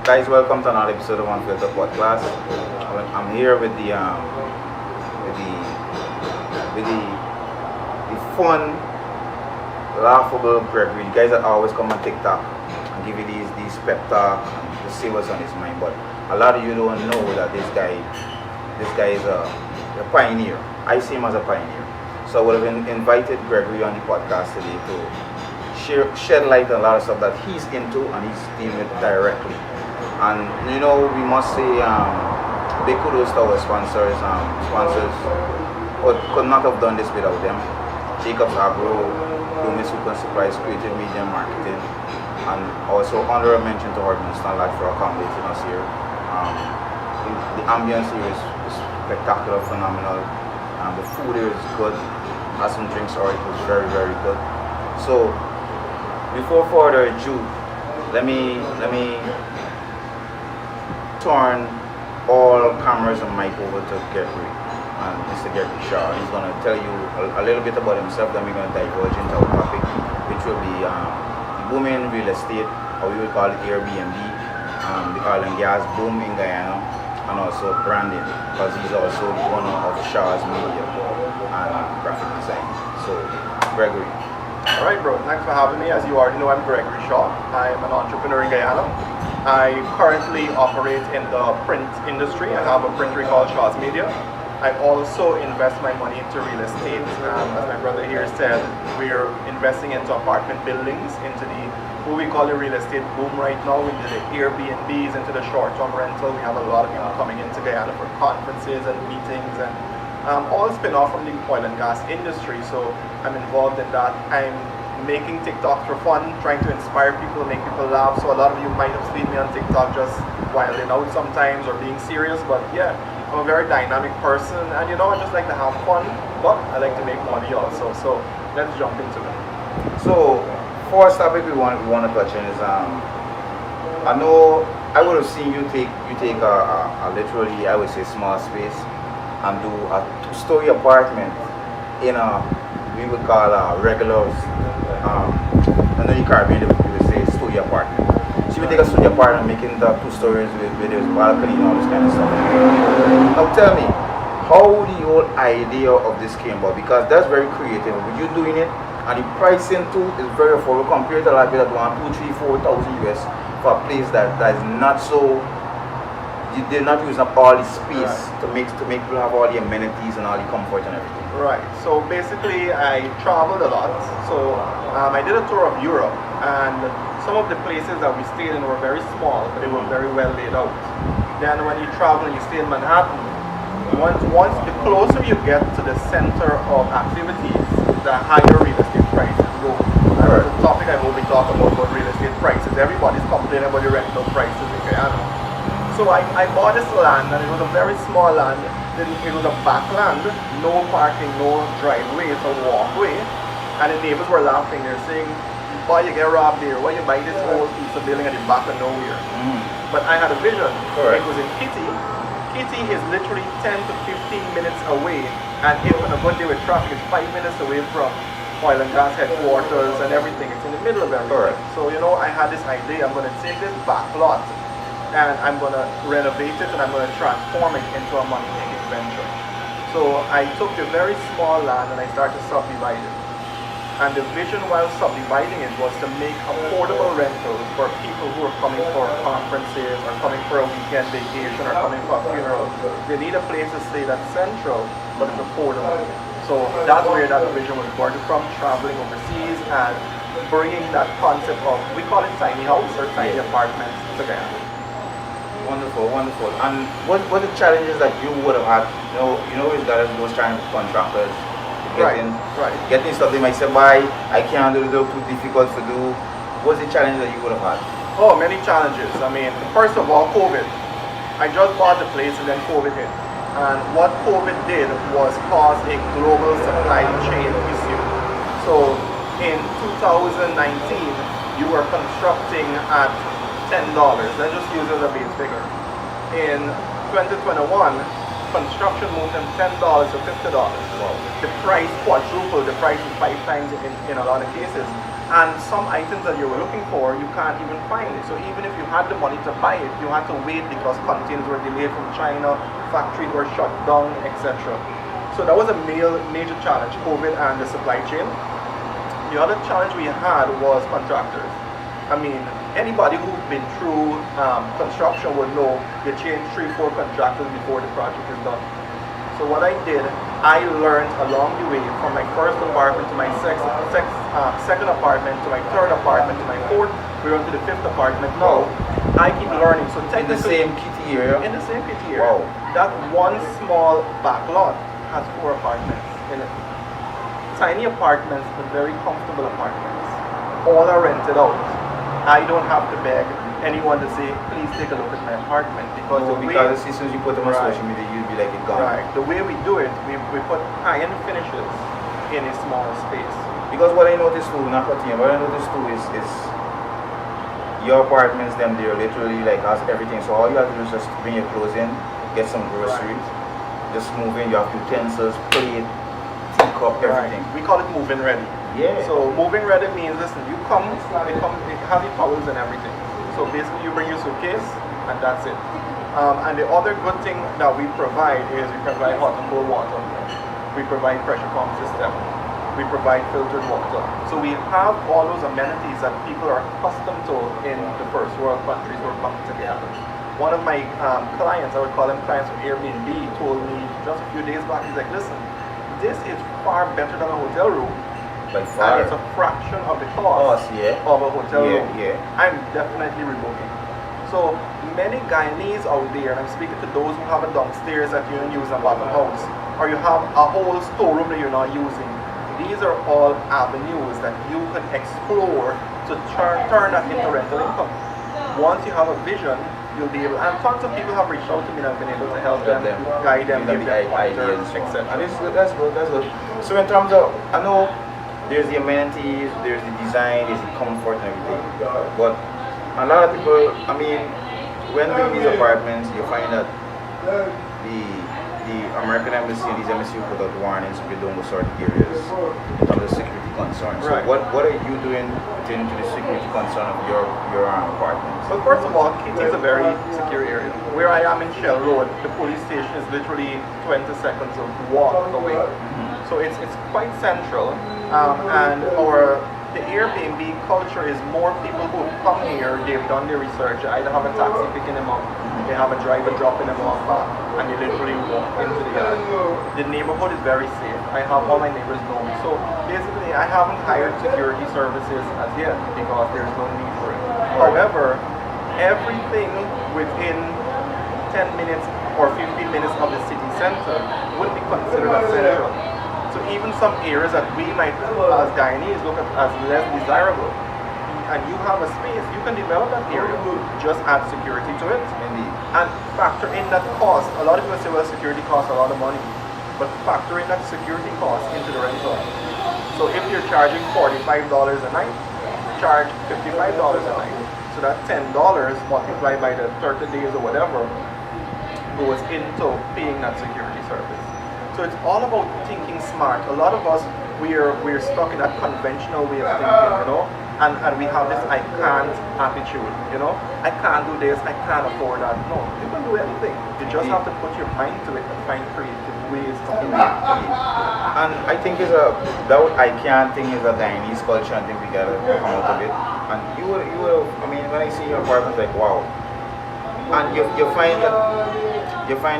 Guys, welcome to another episode of Unfiltered Podclass. I'm here with with the the fun, laughable Gregory. The guys that always come on TikTok and give you these pep talk and just say what's on his mind. But a lot of you don't know that this guy is a pioneer. I see him as a pioneer. So I would have invited Gregory on the podcast today to shed light on a lot of stuff that he's into and he's dealing with directly. And we must say big kudos to our sponsors. Sponsors could not have done this without them. Jacob's Agro, Loomis Food and Supplies, Creative Media Marketing, and also honorable mention to Hardman Stanley for accommodating us here. The ambience here is spectacular, phenomenal. The food here is good. Had some drinks already, it was very, very good. So before further ado, let me turn all cameras and mic over to Gregory and Mr. Gregory Shaw. He's going to tell you a little bit about himself, then we're going to diverge into our topic, which will be booming real estate, or we would call it Airbnb, the oil and gas boom in Guyana, and also branding, because he's also the owner of Shaw's Media and graphic design. So, Gregory. Alright bro, thanks for having me. As you already know, I'm Gregory Shaw. I'm an entrepreneur in Guyana. I currently operate in the print industry. I have a printer called Shaw's Media. I also invest my money into real estate. As my brother here said, we're investing into apartment buildings, into what we call the real estate boom right now, into the Airbnbs, into the short-term rental. We have a lot of people coming into Guyana for conferences and meetings, and all spin off from the oil and gas industry. So I'm involved in that. I'm making TikToks for fun, trying to inspire people, make people laugh. So a lot of you might have seen me on TikTok just wilding out sometimes or being serious, but yeah, I'm a very dynamic person, and I just like to have fun, but I like to make money also. So let's jump into it. So first topic we want to touch on is I know I would have seen you take a literally, I would say, small space and do a two-story apartment in we would call a regular I know in the Caribbean we would say studio apartment. So you would take a studio apartment making the 2 stories with there's balcony and all this kind of stuff. Now tell me, how the whole idea of this came about? Because that's very creative. But you doing it and the pricing too is very affordable compared to like that one, 2, 3, 4,000 US for a place that is not so. They're not using up all the space to make people have all the amenities and all the comfort and everything. Right. So basically, I traveled a lot. So I did a tour of Europe, and some of the places that we stayed in were very small, but they were very well laid out. Then when you travel and you stay in Manhattan, once the closer you get to the center of activities, the higher real estate prices go. And that's a topic I will be talking about real estate prices. Everybody's complaining about the rental prices in Guyana. So I bought this land, and it was a very small land. It was a backland, no parking, no driveway, it's a walkway. And the neighbors were laughing. They're saying, "Boy, you get robbed there. Why you buy this whole piece of building at the back of nowhere?" But I had a vision. It was in Kitty. Kitty is literally 10 to 15 minutes away, and if on a good day with traffic, it's 5 minutes away from oil and gas headquarters and everything. It's in the middle of everything. So I had this idea. I'm going to take this back lot, and I'm going to renovate it, and I'm going to transform it into a money-making venture. So I took the very small land and I started to subdivide it. And the vision while subdividing it was to make affordable rentals for people who are coming for conferences or coming for a weekend vacation or coming for a funeral. They need a place to stay that's central, but it's affordable. So that's where that vision was born from, traveling overseas and bringing that concept of, we call it tiny house or tiny apartments together. Wonderful, wonderful. And what the challenges that you would have had? Is that those trying contractors getting stuff they might say, "Why I can't do it, it's too difficult to do." What's the challenge that you would have had? Oh, many challenges. I mean, first of all, COVID. I just bought the place and then COVID hit. And what COVID did was cause a global supply chain issue. So in 2019, you were constructing at $10. Let's just use it as a base figure. In 2021, construction moved from $10 to $50. Wow. The price quadrupled. The price is 5 times in a lot of cases. And some items that you were looking for, you can't even find it. So even if you had the money to buy it, you had to wait because containers were delayed from China, factories were shut down, etc. So that was a major challenge, COVID and the supply chain. The other challenge we had was contractors. I mean, anybody who's been through construction would know you change 3-4 contractors before the project is done. So what I did, I learned along the way from my first apartment to my second apartment to my third apartment to my fourth, we're on to the fifth apartment now. I keep learning. So technically, in the same kitty area? In the same kitty area. Wow. That one small back lot has 4 apartments in it. Tiny apartments, but very comfortable apartments. All are rented out. I don't have to beg anyone to say, please take a look at my apartment, because because as soon as you put them on social media, you'll be like a gone. Right. The way we do it, we put high-end finishes in a small space. Because what I noticed too, not cutting, what I noticed too is your apartments, them they're literally like has everything. So all you have to do is just bring your clothes in, get some groceries, just move in. You have utensils, plate, teacup, everything. Right. We call it move-in ready. Yeah. So moving ready means, listen, you come, they have the towels and everything. So basically you bring your suitcase and that's it. And the other good thing that we provide is we provide hot and cold water. We provide pressure pump system. We provide filtered water. So we have all those amenities that people are accustomed to in the first world countries who are coming together. One of my clients, I would call them clients from Airbnb, told me just a few days back, he's like, listen, this is far better than a hotel room. By far. And it's a fraction of the cost of a hotel room. I'm definitely rebooking. So many Guyanese out there, and I'm speaking to those who have a downstairs that you don't use in a bottom house, or you have a whole storeroom that you're not using. These are all avenues that you can explore to turn that into rental income. Once you have a vision, you'll be able, and tons of people have reached out to me and I've been able to help them, guide them, give them ideas, etc. And that's good. So in terms of, I know there's the amenities, there's the design, there's the comfort and everything. But a lot of people, I mean, when doing these apartments, you find that the American embassy and these embassies put out warnings if you don't go certain areas in terms of security concerns. Right. So what are you doing pertaining to the security concern of your apartments? Well, first of all, Kitty is a very secure area. Where I am in Shell Road, the police station is literally 20 seconds of walk away. So it's quite central. And the Airbnb culture is more people who come here, they've done their research, they either have a taxi picking them up, they have a driver dropping them off, and they literally walk into the yard. The neighborhood is very safe. I have all my neighbors know me. So basically I haven't hired security services as yet because there's no need for it. However, everything within 10 minutes or 15 minutes of the city center would be considered as central. So even some areas that we might, as Guyanese, look at as less desirable, and you have a space, you can develop that area. Just add security to it, and factor in that cost. A lot of people say, well, security costs a lot of money, but factor in that security cost into the rental. So if you're charging $45 a night, charge $55 a night. So that $10 multiplied by the 30 days or whatever goes into paying that security service. So it's all about thinking smart. A lot of us, we're stuck in that conventional way of thinking, you know, and we have this I can't attitude, you know. I can't do this, I can't afford that. No, you can do anything. You just have to put your mind to it and find creative ways to do it. And I think that I can't think is a Guyanese culture. I think we gotta come out of it. And you would I mean, when I see your apartment, like wow. And you find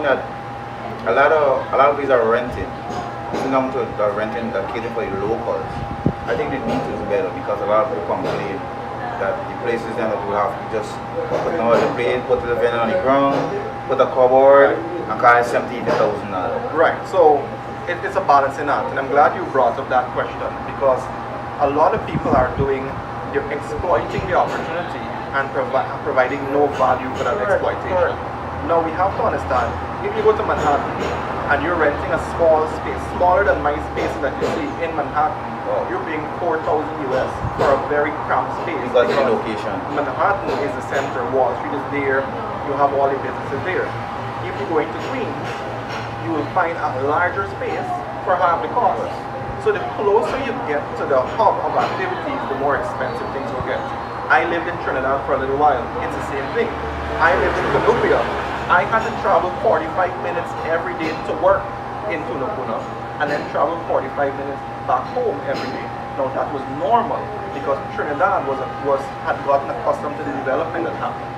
that a lot of these are rented. Even come to the renting that cater for the locals. I think the need is better because a lot of people complain that the places then that will have to just put another plate, put the vendor on the ground, put a cupboard, and cost $70,000. Right. So it's a balancing act, and I'm glad you brought up that question because a lot of people are they're exploiting the opportunity and providing no value for that exploitation. Now we have to understand, if you go to Manhattan and you're renting a small space, smaller than my space that you see in Manhattan, you're paying $4,000 US for a very cramped space. Because the location. Manhattan is the center, Wall Street is there, you have all the businesses there. If you go into Queens, you will find a larger space for half the cost. So the closer you get to the hub of activities, the more expensive things will get. I lived in Trinidad for a little while. It's the same thing. I lived in Colombia. I had to travel 45 minutes every day to work in Tunapuna and then travel 45 minutes back home every day. Now that was normal because Trinidad had gotten accustomed to the development that happened.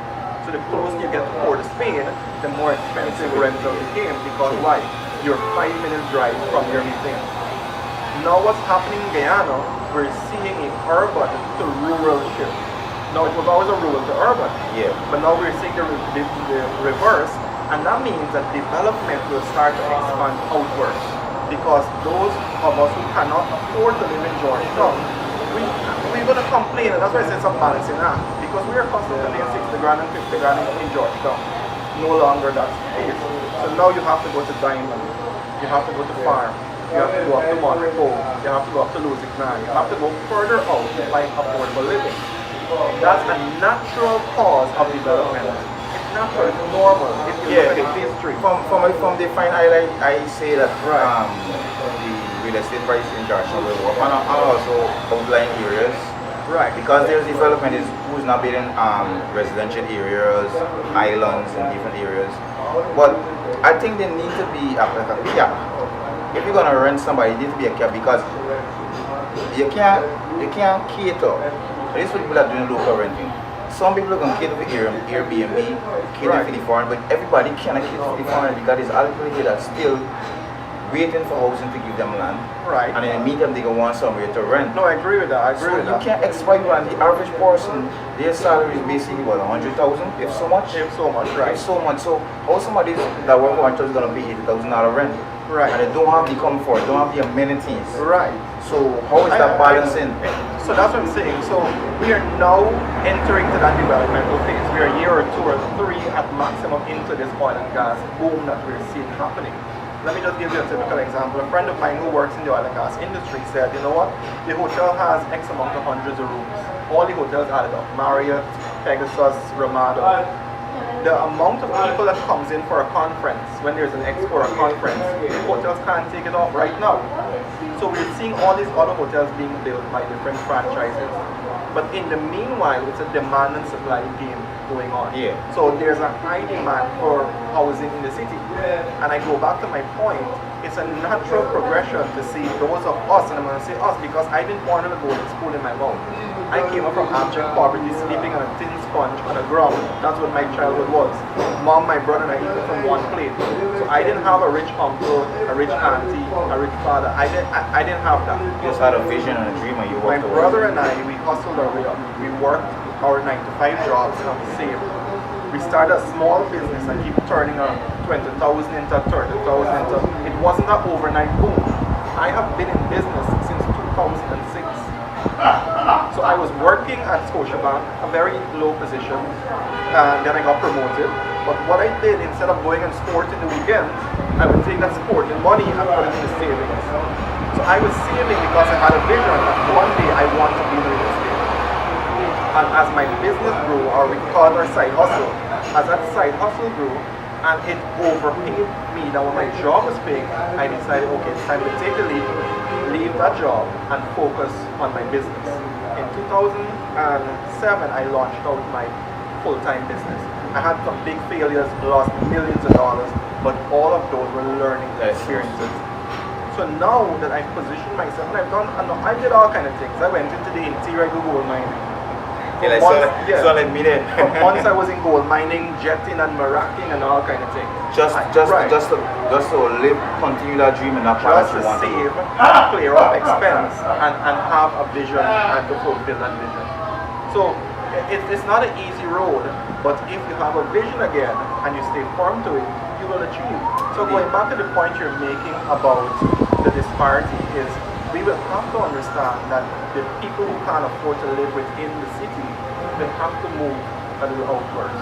So the closer you get to Port of Spain, the more expensive rental became because why? You're 5 minutes drive from your meeting. Now what's happening in Guyana, we're seeing a urban to rural shift. Now it was always a rural to urban, but now we're seeing the reverse, and that means that development will start to expand outwards. Because those of us who cannot afford to live in Georgetown, we're going to complain, and that's why I say it's a balancing act. Because we are constantly paying 60 grand and 50 grand in Georgetown. No longer that's the case. So now you have to go to Diamond, you have to go to Farm, you have to go up to Monaco, you have to go up to Lusignan, you have to go further out to find affordable living. That's a natural cause of development. It's natural, it's normal. If you look at history. From the fine highlight, I say that the real estate price in Georgetown will go up, and also outlying areas. Right. Because there's development who's not building residential areas, islands, and different areas. But I think there needs to be a cap. If you're gonna rent somebody, it needs to be a cap because you can't cater. These people are doing local renting. Some people are going to cater for Airbnb, cater for the foreign, but everybody cannot cater for the foreign because there's other people that are still waiting for housing to give them land. Right. And in the meantime, they want somewhere to rent. No, I agree with that. You can't expect one. The average person, their salary is basically what, 100,000, if so much? If so much, right. If so much. So how somebody that work for 100,000 is going to pay $80,000 rent? Right. And they don't have the comfort, don't have the amenities. Right. So how is that balancing? So that's what I'm saying. So we are now entering to that developmental phase. We are a year or two or three at maximum into this oil and gas boom that we're seeing happening. Let me just give you a typical example. A friend of mine who works in the oil and gas industry said, you know what? The hotel has X amount of hundreds of rooms. All the hotels added up. Marriott, Pegasus, Ramada. The amount of people that comes in for a conference, when there's an expo or a conference, hotels can't take it off right now. So we're seeing all these other hotels being built by different franchises. But in the meanwhile, it's a demand and supply game going on. Yeah. So there's a high demand for housing in the city. And I go back to my point, it's a natural progression to see those of us, and I'm going to say us because I didn't want to go to school in my mouth. I came up from abject poverty, sleeping on a tin sponge on the ground. That's what my childhood was. Mom, my brother, and I eating from one plate. So I didn't have a rich uncle, a rich auntie, a rich father. I didn't have that. You just had a vision and a dream, and you worked. My brother and I, we hustled our way up. We worked our 9-to-5 jobs and we saved. We started a small business and keep turning on 20,000 into 30,000 into. It wasn't an overnight boom. I have been in business since 2006. So I was working at Scotiabank, a very low position, and then I got promoted. But what I did, instead of going and sporting the weekends, I would take that sporting money and put it in the savings. So I was saving because I had a vision that one day I want to be in real estate. And as my business grew, or we called our side hustle, as that side hustle grew, and it overpaid me than what my job was paying, I decided, okay, it's time to take the leap, leave that job, and focus on my business. In 2007, I launched out my full-time business. I had some big failures, lost millions of dollars, but all of those were learning experiences. So now that I've positioned myself, and I did all kind of things. I went into the interior gold mining. Once I was in gold mining, jetting and maracking and all kind of things. Just to live, continue that dream and that plan. Just to save, clear up expense, and have a vision and to fulfill that vision. So it's not an easy road, but if you have a vision again and you stay firm to it, you will achieve. So going back to the point you're making about the disparity is, we will have to understand that the people who can't afford to live within the city will have to move a little outwards.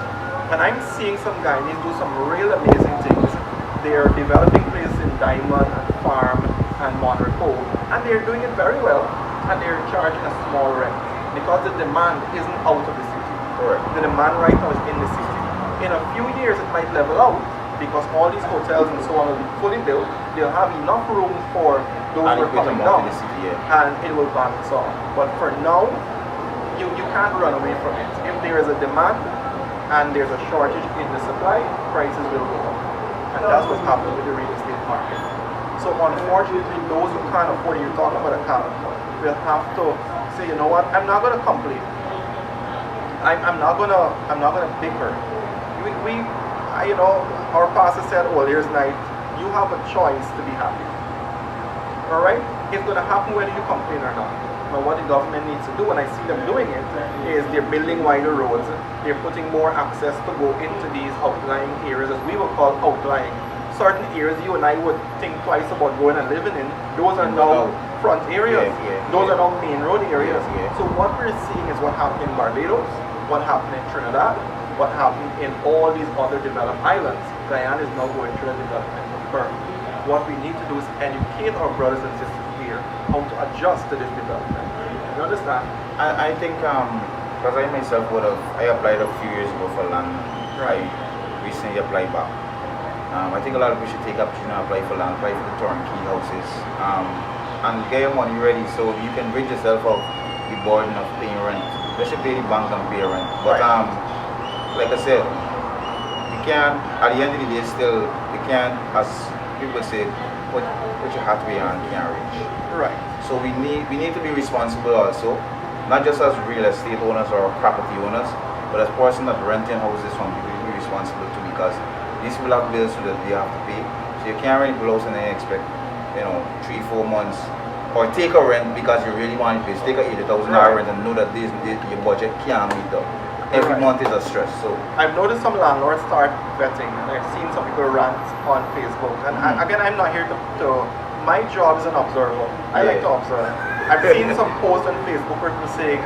And I'm seeing some guys do some real amazing things. They are developing places in Diamond and Farm and Monaco, and they're doing it very well, and they're charging a small rent because the demand isn't out of the city. Correct. The demand right now is in the city. In a few years, it might level out because all these hotels and so on will be fully built. They'll have enough room for those were Adequate coming amount down, in the city, yeah. and it will balance off. But for now, you can't run away from it. If there is a demand and there's a shortage in the supply, prices will go up. And that's what's happening with the real estate market. So unfortunately, those who can't afford it, you're talking about a cap, will have to say, you know what, I'm not going to complain. I'm not gonna bicker. You know, our pastor said earlier tonight, you have a choice to be happy. All right, it's gonna happen whether you complain or not. Now, what the government needs to do, and I see them doing it, is they're building wider roads. They're putting more access to go into these outlying areas, as we will call outlying. Certain areas you and I would think twice about going and living in, those are now front areas. Those are now main road areas. So what we're seeing is what happened in Barbados, what happened in Trinidad, what happened in all these other developed islands. Guyana is now going through a development curve. What we need to do is educate our brothers and sisters here how to adjust to this development. You understand? I think, because I myself I applied a few years ago for land. Right. I recently applied back. I think a lot of people should take opportunity to apply for land, apply for the turnkey houses, and get your money ready so you can rid yourself of the burden of paying rent. They should pay the bank and pay rent. But like I said, you can't, at the end of the day, still, you can't, as people say, put your hat where your hand can't reach. Right. So we need to be responsible also, not just as real estate owners or property owners, but as person that renting houses from people, you be responsible too, because these people have bills that they have to pay. So you can't rent house and then expect, 3-4 months, or take a rent because you really want to pay. Take a $80,000 rent and know that your budget can't meet up. Every month is a stress. So I've noticed some landlords start vetting, and I've seen some people rant on Facebook. And again, I'm not here to my job is an observer. I like to observe. I've seen some posts on Facebook where people saying,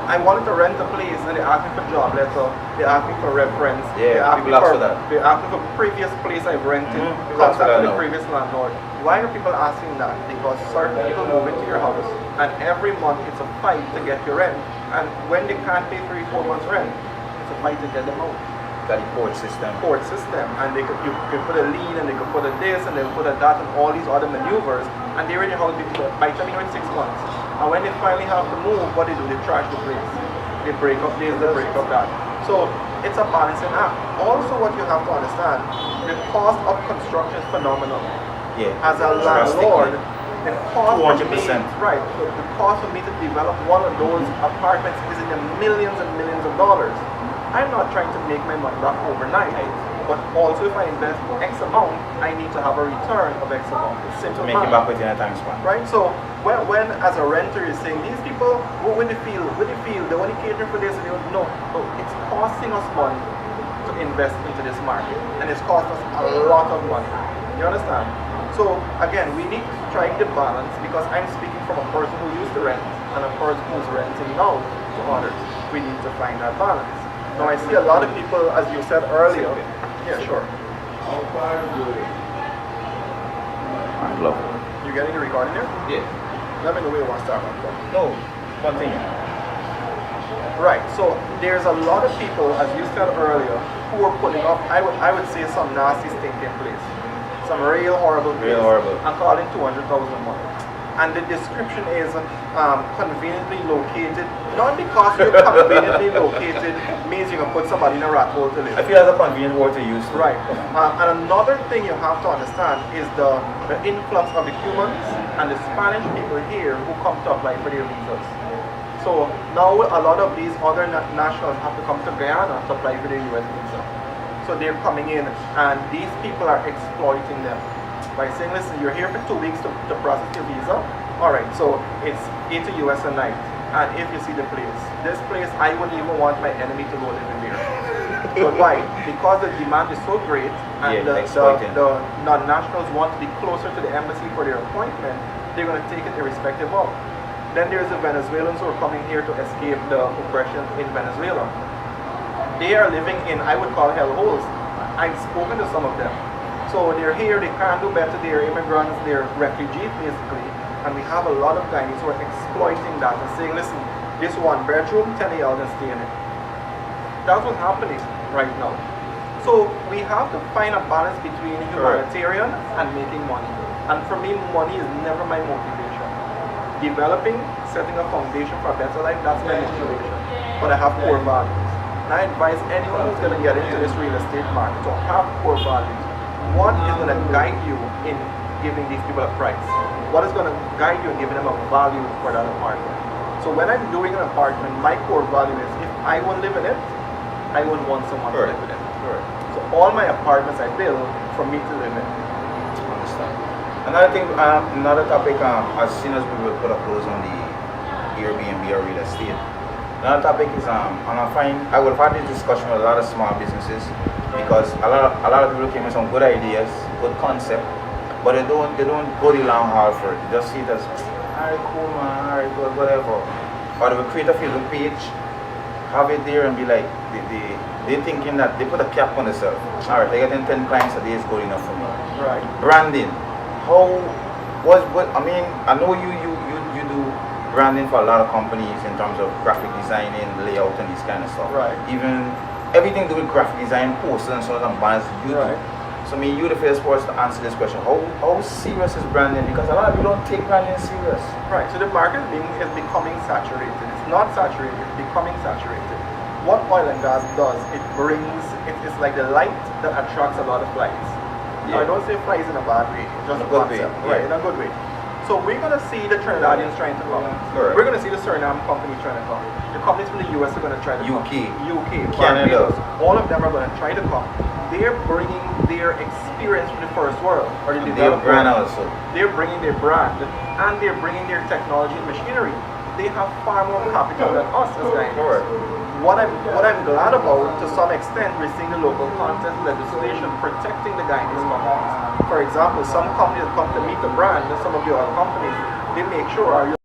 I wanted to rent a place and they asked me for job letter, they asked me for reference, they asked me for previous place I've rented, contact with the previous landlord. Why are people asking that? Because certain people move into your house and every month it's a fight to get your rent. And when they can't pay 3-4 months rent, it's a fight to get them out. Got the court system. And you could put a lien and they could put a this and they could put a that and all these other maneuvers, and they already have people by the time you know it's 6 months. And when they finally have to move, what they do, they trash the place. They break up this, they break up that. So it's a balancing act. Also, what you have to understand, the cost of construction is phenomenal. Yeah. As a landlord, the cost 200%. Right. So the cost for me to develop one of those apartments is in the millions and millions of dollars. I'm not trying to make my money back overnight, but also if I invest X amount, I need to have a return of X amount. It's simple. To make it back within a time span. Right? So when as a renter you're saying these people with the field, they only cater for this and they don't know. So it's costing us money to invest into this market. And it's cost us a lot of money. You understand? So again, we need to strike the balance, because I'm speaking from a person who used to rent and a person who's renting now to others. We need to find that balance. Now I see a lot of people, as you said earlier. Yeah, sure. I love it. You getting the recording there? Yeah. Let me know where you want to start from. No, continue. Right. So there's a lot of people, as you said earlier, who are putting up, I would say, some nasty stinking place. Some real horrible place. Real horrible. And calling $200,000 a month. And the description is conveniently located. Not because you're conveniently located means you can put somebody in a rat hole to live. I feel that's a convenient word to use. Right. And another thing you have to understand is the influx of the Cubans and the Spanish people here who come to apply for their visas. So now a lot of these other nationals have to come to Guyana to apply for their US visa. So they're coming in and these people are exploiting them by saying, listen, you're here for 2 weeks to process your visa. Alright, so it's $80 a night. And if you see the place, this place, I wouldn't even want my enemy to go live in there. But why? Because the demand is so great and the non-nationals want to be closer to the embassy for their appointment, they're going to take it irrespective of. Then there's the Venezuelans who are coming here to escape the oppression in Venezuela. They are living in, I would call, hellholes. I've spoken to some of them. So they're here, they can't do better, they're immigrants, they're refugees basically. And we have a lot of guys who are exploiting that and saying, listen, this 1 bedroom, 10 of y'all can stay in it. That's what's happening right now. So we have to find a balance between humanitarian and making money. And for me, money is never my motivation. Developing, setting a foundation for a better life, that's my motivation. But I have core values. And I advise anyone who's going to get into this real estate market to have core values. What is going to guide you in giving these people a price? What is going to guide you in giving them a value for that apartment? So when I'm doing an apartment, my core value is if I won't live in it, I wouldn't want someone to live in it. So all my apartments I build for me to live in. Understand. Another thing, another topic, as soon as we will put a close on the Airbnb or real estate. Another topic is, and I will find this discussion with a lot of small businesses because a lot of people came with some good ideas, good concept, but they don't go the long haul for it. They just see it as, alright, cool man, alright, good, whatever. Or they will create a Facebook page, have it there and be like, they thinking that they put a cap on themselves. Alright, they getting 10 clients a day is good enough for me. Right. Branding. I mean, I know you do branding for a lot of companies in terms of graphic designing, layout and this kind of stuff. Right. Even everything to do with graphic design, posters and so on, banners you do. So I mean, you're the first person to answer this question. How serious is branding? Because a lot of people don't take branding serious. Right, so the market is becoming saturated. It's not saturated, it's becoming saturated. What oil and gas does, it's like the light that attracts a lot of flies. Yeah. Now, I don't say flies in a bad way, just In a a good way, concept. yeah. Right, in a good way. So we're going to see the Trinidadians trying to come. Correct. We're going to see the Suriname companies trying to come. The companies from the US are going to try to come. UK, Canada. Barbados, all of them are going to try to come. They're bringing their experience from the first world, or the developed brand world. also. They're bringing their brand, and they're bringing their technology and machinery. They have far more capital than us as Ghanaians. What I'm glad about, to some extent, we're seeing the local content legislation protecting the Guyanese companies. For example, some companies come to meet the brand, and some of the other companies, they make sure